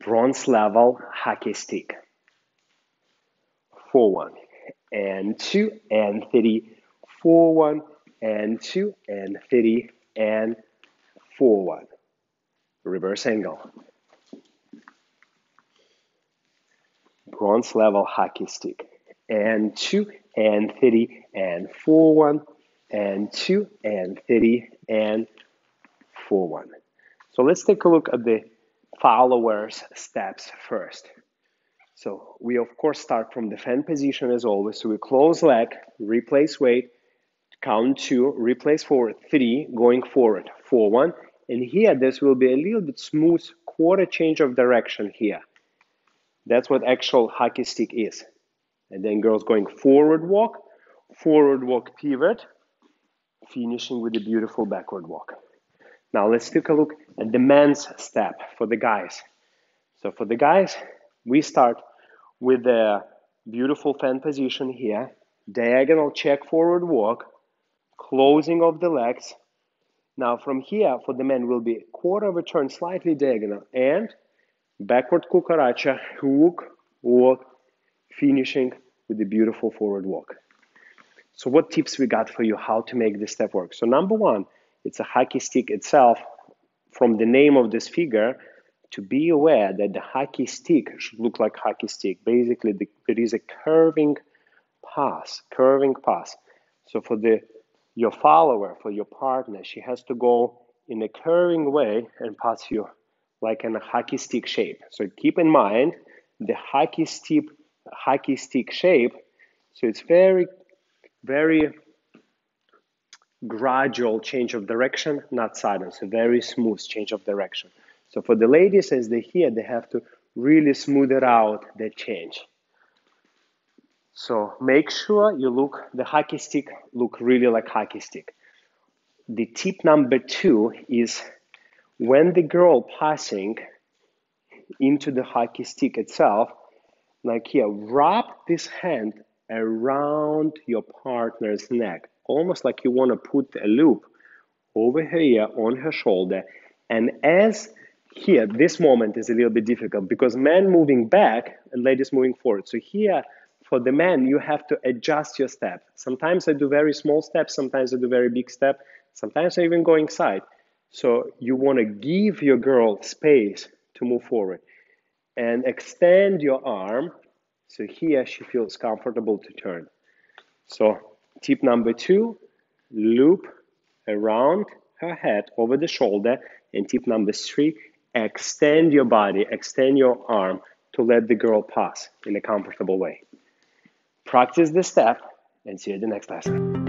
bronze level hockey stick. 4-1 and 2 and 30, 4-1 and 2 and 30 and 4-1. Reverse angle. Bronze level hockey stick. And 2 and 30 and 4-1 and 2 and 30 and 4-1. So let's take a look at the followers steps first. So we of course start from the fan position as always. So we close leg, replace weight, count 2, replace forward 3, going forward 4-1. And here this will be a little bit smooth quarter change of direction here. That's what actual hockey stick is. And then girls going forward walk pivot, finishing with a beautiful backward walk. Now let's take a look at the men's step for the guys. So for the guys, we start with the beautiful fan position here, diagonal check forward walk, closing of the legs. Now from here, for the men, will be quarter of a turn, slightly diagonal, and backward cucaracha, hook, walk, finishing with the beautiful forward walk. So what tips we got for you how to make this step work? So number one, it's a hockey stick itself. From the name of this figure, to be aware that the hockey stick should look like hockey stick. Basically, there is a curving pass. So for your follower, for your partner, she has to go in a curving way and pass you like in a hockey stick shape. So keep in mind the hockey stick shape. So it's very, very gradual change of direction, not sudden. So very smooth change of direction. So for the ladies, as they hear, they have to really smooth it out, that change. So make sure the hockey stick look really like hockey stick. The tip number 2 is when the girl passing into the hockey stick itself, like here, wrap this hand around your partner's neck, almost like you want to put a loop over here on her shoulder. And as here, this moment is a little bit difficult because men moving back and ladies moving forward. So here, for the men, you have to adjust your step. Sometimes I do very small steps, sometimes I do very big step, sometimes I even go inside. So you want to give your girl space to move forward and extend your arm so here she feels comfortable to turn. So tip number 2, loop around her head over the shoulder. And tip number 3, extend your body, extend your arm to let the girl pass in a comfortable way. Practice this step and see you at the next lesson.